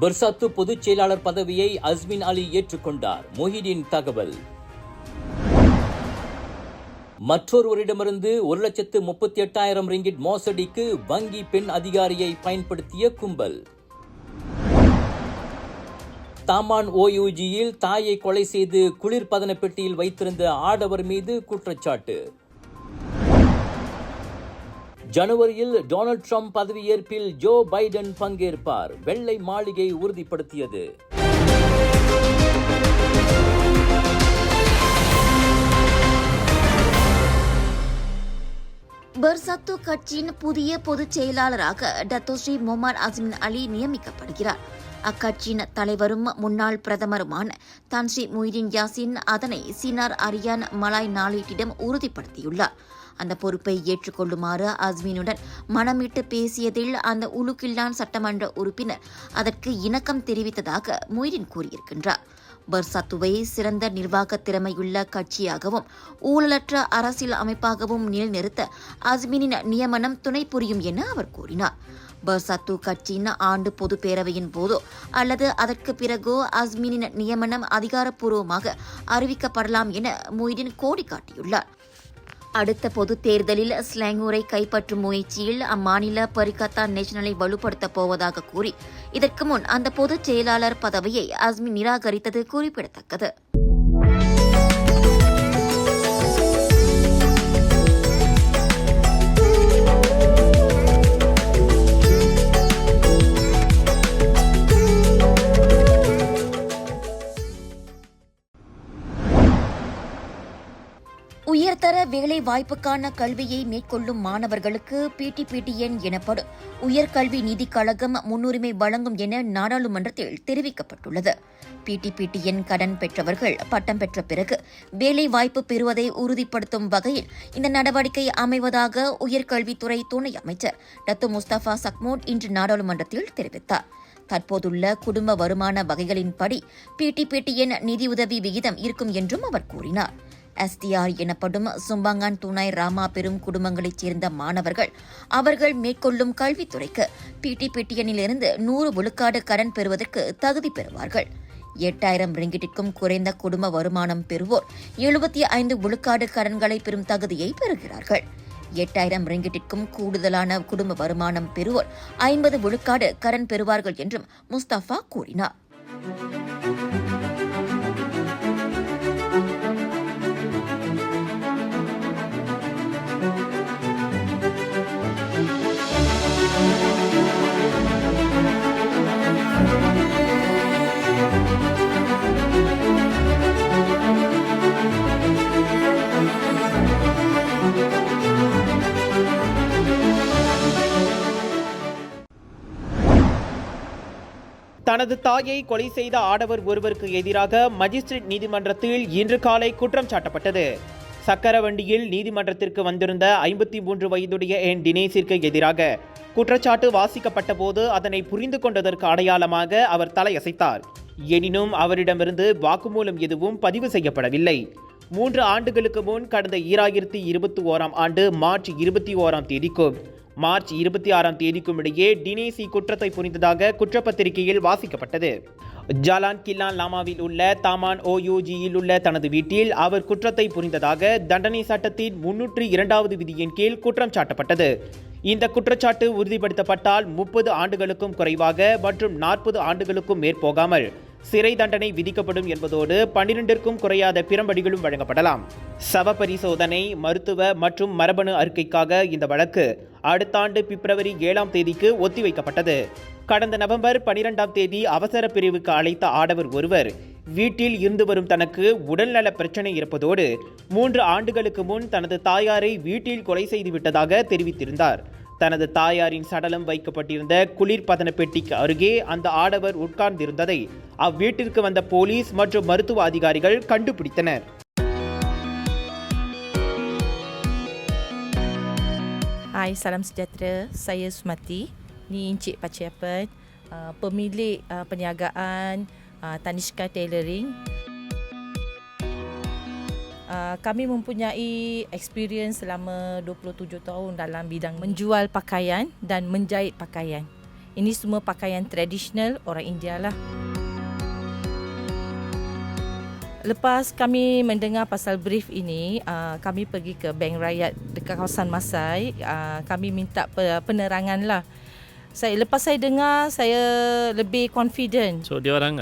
Bersatu பொதுச் செயலாளர் பதவியை அஸ்மின் அலி ஏற்றுக்கொண்டார். மொஹிதீன் தகவல். மற்றொருவரிடமிருந்து 1,38,000 ரிங்கிட் மோசடிக்கு வங்கி பெண் அதிகாரியை பயன்படுத்திய கும்பல். தாமான் ஓயூஜியில் தாயை கொலை செய்து குளிர்பதன பெட்டியில் வைத்திருந்த ஆடவர் மீது குற்றச்சாட்டு. ஜனவரியில் டொனால்ட் ட்ரம்ப் பதவியேற்பில் ஜோ பைடன் பங்கேற்பார். வெள்ளை மாளிகை உறுதிப்படுத்தியது. பெர்சாத்து கட்சியின் புதிய பொதுச் செயலாளராக டத்தோஸ்ரீ முகமது அஸ்மின் அலி நியமிக்கப்படுகிறார். அக்கட்சியின் தலைவரும் முன்னாள் பிரதமருமான தான்ஸ்ரீ முஹிதீன் யாசின் அதனை சினார் அரியான் மலாய் நாளேட்டிடம் உறுதிப்படுத்தியுள்ளார். அந்த பொறுப்பை ஏற்றுக்கொள்ளுமாறு அஸ்மினுடன் மனமிட்டு பேசியதில் அந்த உலுக்கில்லான் சட்டமன்ற உறுப்பினர் அதற்கு இணக்கம் தெரிவித்ததாக முஹிதீன் கூறியிருக்கின்றார். பெர்சாத்துவை சிறந்த நிர்வாக திறமையுள்ள கட்சியாகவும் ஊழலற்ற அரசியல் அமைப்பாகவும் நிலைநிறுத்த அஸ்மினின் நியமனம் துணை புரியும் என அவர் கூறினார். பெர்சாத்து கட்சியின் ஆண்டு பொதுப் பேரவையின் போதோ அல்லது அதற்கு பிறகோ அஸ்மினின் நியமனம் அதிகாரப்பூர்வமாக அறிவிக்கப்படலாம் என முஹிதீன் கோடி காட்டியுள்ளார். அடுத்த பொதுத் தேர்தலில் ஸ்லாங்கூரை கைப்பற்றும் முயற்சியில் அம்மாநில பரிகத்தா நேஷனலை வலுப்படுத்தப் போவதாக கூறி இதற்கு முன் அந்த பொதுச் செயலாளர் பதவியை அஸ்மின் நிராகரித்தது குறிப்பிடத்தக்கது. உயர்தர வேலை வாய்ப்புக்கான கல்வியை மேற்கொள்ளும் மாணவர்களுக்கு PTPTN எனப்படும் உயர்கல்வி நிதிக் கழகம் முன்னுரிமை வழங்கும் என நாடாளுமன்றத்தில் தெரிவிக்கப்பட்டுள்ளது. PTPTN கடன் பெற்றவர்கள் பட்டம் பெற்ற பிறகு வேலை வாய்ப்பு பெறுவதை உறுதிப்படுத்தும் வகையில் இந்த நடவடிக்கை அமைவதாக உயர்கல்வித்துறை துணை அமைச்சர் டத்து முஸ்தபா சக்மோட் இன்று நாடாளுமன்றத்தில் தெரிவித்தார். தற்போதுள்ள குடும்ப வருமான வகைகளின்படி PTPTN நிதியுதவி விகிதம் இருக்கும் என்றும் அவர் கூறினார். SDR எனப்படும் சும்பாங்கான் துணை ராமா பெரும் குடும்பங்களைச் சேர்ந்த மாணவர்கள் அவர்கள் மேற்கொள்ளும் கல்வித்துறைக்கு PTPTNிலிருந்து 100 விழுக்காடு கடன் பெறுவதற்கு தகுதி பெறுவார்கள். 8,000 ரிங்கிட்டிற்கும் குறைந்த குடும்ப வருமானம் பெறுவோர் 75 விழுக்காடு கடன்களை பெறும் தகுதியை பெறுகிறார்கள். 8,000 ரிங்கிட்டிற்கும் கூடுதலான குடும்ப வருமானம் பெறுவோர் 50 விழுக்காடு கடன் பெறுவார்கள் என்றும் முஸ்தபா கூறினார். தனது தாயை கொலை செய்த ஆடவர் ஒருவருக்கு எதிராக மஜிஸ்ட்ரேட் நீதிமன்றத்தில் இன்று காலை குற்றம் சாட்டப்பட்டது. சக்கரவண்டியில் நீதிமன்றத்திற்கு வந்திருந்த 53 வயதுடைய என் தினேஷிற்கு எதிராக குற்றச்சாட்டு வாசிக்கப்பட்ட போது அதனை புரிந்து கொண்டதற்கு அடையாளமாக அவர் தலையசைத்தார். எனினும் அவரிடமிருந்து வாக்குமூலம் எதுவும் பதிவு செய்யப்படவில்லை. 3 ஆண்டுகளுக்கு முன் கடந்த 2021 ஆண்டு மார்ச் 21 தேதிக்கும் மார்ச் 26 தேதிக்கும் இடையே டினேசி குற்றத்தை புரிந்ததாக குற்றப்பத்திரிகையில் வாசிக்கப்பட்டது. ஜாலான் கில்லான் லாமாவில் உள்ள தாமான் ஓயூஜியில் உள்ள தனது வீட்டில் அவர் குற்றத்தை புரிந்ததாக தண்டனை சட்டத்தின் 302வது விதியின் கீழ் குற்றம் சாட்டப்பட்டது. இந்த குற்றச்சாட்டு உறுதிப்படுத்தப்பட்டால் 30 ஆண்டுகளுக்கும் குறைவாக மற்றும் 40 ஆண்டுகளுக்கும் மேற்போகாமல் சிறை தண்டனை விதிக்கப்படும் என்பதோடு 12ற்கும் குறையாத பிரம்படிகளும் வழங்கப்படலாம். சவ பரிசோதனை, மருத்துவ மற்றும் மரபணு அறிக்கைக்காக இந்த வழக்கு அடுத்த ஆண்டு பிப்ரவரி 7 தேதிக்கு ஒத்திவைக்கப்பட்டது. கடந்த நவம்பர் 12 தேதி அவசர பிரிவுக்கு அழைத்த ஆடவர் ஒருவர் வீட்டில் இருந்து வரும் தனக்கு உடல்நல பிரச்சனை இருப்பதோடு 3 ஆண்டுகளுக்கு முன் தனது தாயாரை வீட்டில் கொலை செய்துவிட்டதாக தெரிவித்திருந்தார். தனது தாயாரின் சடலம் வைக்கப்பட்டிருந்த குளிர்பதன பெட்டிக்கு அருகே அந்த ஆடவர் உட்கார்ந்திருந்ததை அவ்வீட்டிற்கு வந்த போலீஸ் மற்றும் மருத்துவ அதிகாரிகள் கண்டுபிடித்தனர். Hai, salam sejahtera. Saya Sumati. Ni Encik Paciapan, pemilik perniagaan Tanishka Tailoring. Kami mempunyai experience selama 27 tahun dalam bidang menjual pakaian dan menjahit pakaian. Ini semua pakaian tradisional orang India lah. Lepas kami mendengar pasal brief ini, kami pergi ke Bank Rakyat dekat kawasan Masai. Kami minta penerangan lah. Lepas saya dengar, saya lebih confident. So dia orang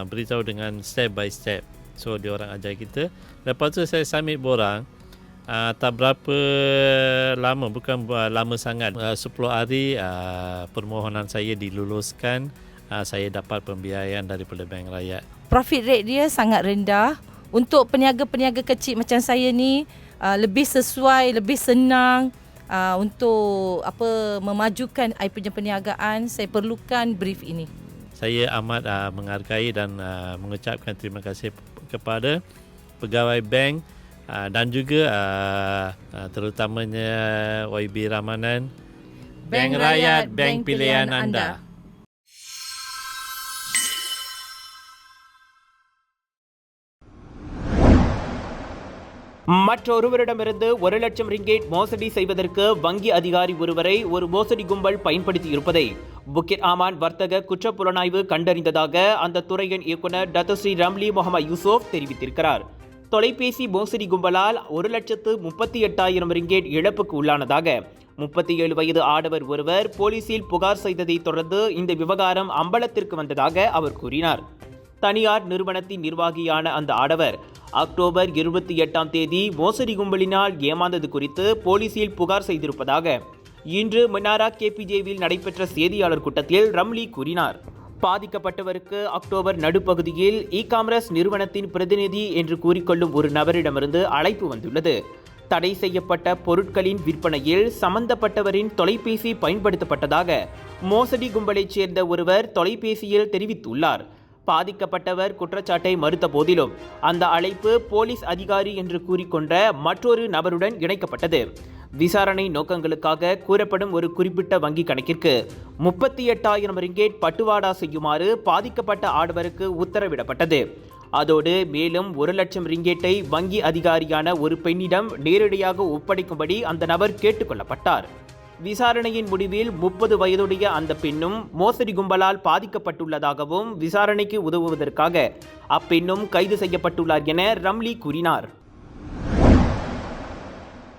beritahu dengan step by step. So dia orang ajar kita. Lepas tu saya submit borang. Tak berapa lama, bukan lama sangat. 10 hari permohonan saya diluluskan. Saya dapat pembiayaan daripada Bank Rakyat. Profit rate dia sangat rendah. Untuk peniaga-peniaga kecil macam saya ni, lebih sesuai, lebih senang untuk memajukan I punya perniagaan. Saya perlukan brief ini. Saya amat menghargai dan mengucapkan terima kasih kepada pegawai bank dan juga terutamanya YB Ramanan. Bank Rakyat, bank pilihan anda. மற்றொருவரிடமிருந்து 1 லட்சம் ringgit மோசடி செய்வதற்கு வங்கி அதிகாரி ஒருவரை ஒரு மோசடி கும்பல் பயன்படுத்தி இருப்பதை புக்கிட் ஆமான் வர்த்தக குற்றப்புலனாய்வு கண்டறிந்ததாக அந்த துறையின் இயக்குனர் டத்தோஸ்ரீ ரம்லி முகமது யூசுப் தெரிவித்திருக்கிறார். தொலைபேசி மோசடி கும்பலால் 1,38,000 ரிங்கேட் இழப்புக்கு உள்ளானதாக 37 வயது ஆடவர் ஒருவர் போலீசில் புகார் செய்ததை தொடர்ந்து இந்த விவகாரம் அம்பலத்திற்கு வந்ததாக அவர் கூறினார். தனியார் நிறுவனத்தின் நிர்வாகியான அந்த ஆடவர் அக்டோபர் 28ஆம் தேதி மோசடி கும்பலினால் ஏமாந்தது குறித்து போலீசில் புகார் செய்திருப்பதாக இன்று மினாரா கேபிஜேவில் நடைபெற்ற செய்தியாளர் கூட்டத்தில் ரம்லி கூறினார். பாதிக்கப்பட்டவருக்கு அக்டோபர் நடுப்பகுதியில் இ-காமர்ஸ் நிறுவனத்தின் பிரதிநிதி என்று கூறிக்கொள்ளும் ஒரு நபரிடமிருந்து அழைப்பு வந்துள்ளது. தடை செய்யப்பட்ட பொருட்களின் விற்பனையில் சம்பந்தப்பட்டவரின் தொலைபேசி பயன்படுத்தப்பட்டதாக மோசடி கும்பலைச் சேர்ந்த ஒருவர் தொலைபேசியில் தெரிவித்துள்ளார். பாதிக்கப்பட்டவர் குற்றச்சாட்டை மறுத்த போதிலும் அந்த அழைப்பு போலீஸ் அதிகாரி என்று கூறிக்கொண்ட மற்றொரு நபருடன் இணைக்கப்பட்டது. விசாரணை நோக்கங்களுக்காக கூறப்படும் ஒரு குறிப்பிட்ட வங்கி கணக்கிற்கு 38,000 ரிங்கேட் பட்டுவாடா செய்யுமாறு பாதிக்கப்பட்ட ஆடவருக்கு உத்தரவிடப்பட்டது. அதோடு மேலும் 1 லட்சம் ரிங்கேட்டை வங்கி அதிகாரியான ஒரு பெண்ணிடம் நேரடியாக ஒப்படைக்கும்படி அந்த நபர் கேட்டுக்கொள்ளப்பட்டார். விசாரணையின் முடிவில் 30 வயதுடைய அந்த பெண்ணும் மோசடி கும்பலால் பாதிக்கப்பட்டுள்ளதாகவும் விசாரணைக்கு உதவுவதற்காக அப்பெண்ணும் கைது செய்யப்பட்டுள்ளார் என ரம்லி கூறினார்.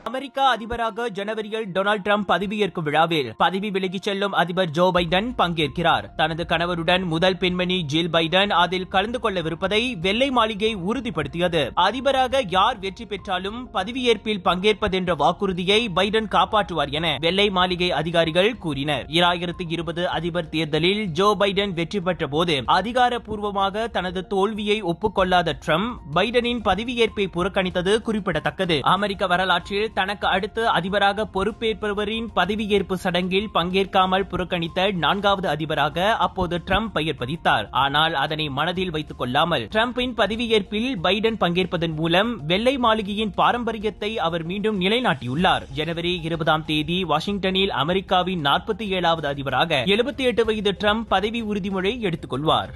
அமெரிக்கா அதிபராக ஜனவரியில் டொனால்ட் ட்ரம்ப் பதவியேற்கும் விழாவில் பதவி விலகிச் செல்லும் அதிபர் ஜோ பைடன் பங்கேற்கிறார். தனது கணவருடன் முதல் பெண்மணி ஜில் பைடன் அதில் கலந்து கொள்ளவிருப்பதை வெள்ளை மாளிகை உறுதிப்படுத்தியது. அதிபராக யார் வெற்றி பெற்றாலும் பதவியேற்பில் பங்கேற்பதென்ற வாக்குறுதியை பைடன் காப்பாற்றுவார் என வெள்ளை மாளிகை அதிகாரிகள் கூறினர். 2020 அதிபர் தேர்தலில் ஜோ பைடன் வெற்றி பெற்ற போது அதிகாரப்பூர்வமாக தனது தோல்வியை ஒப்புக்கொள்ளாத ட்ரம்ப் பைடனின் பதவியேற்பை புறக்கணித்தது குறிப்பிடத்தக்கது. அமெரிக்க வரலாற்றில் தனக்கு அடுத்து அதிபராக பொறுப்பேற்பவரின் பதவியேற்பு சடங்கில் பங்கேற்காமல் புறக்கணித்த 4வது அதிபராக அப்போது ட்ரம்ப் பெயர் பதித்தார். ஆனால் அதனை மனதில் வைத்துக் கொள்ளாமல் ட்ரம்பின் பதவியேற்பில் பைடன் பங்கேற்பதன் மூலம் வெள்ளை மாளிகையின் பாரம்பரியத்தை அவர் மீண்டும் நிலைநாட்டியுள்ளார். ஜனவரி 20ஆம் தேதி வாஷிங்டனில் அமெரிக்காவின் 47வது அதிபராக 78 வயது ட்ரம்ப் பதவி உறுதிமொழி எடுத்துக் கொள்வார்.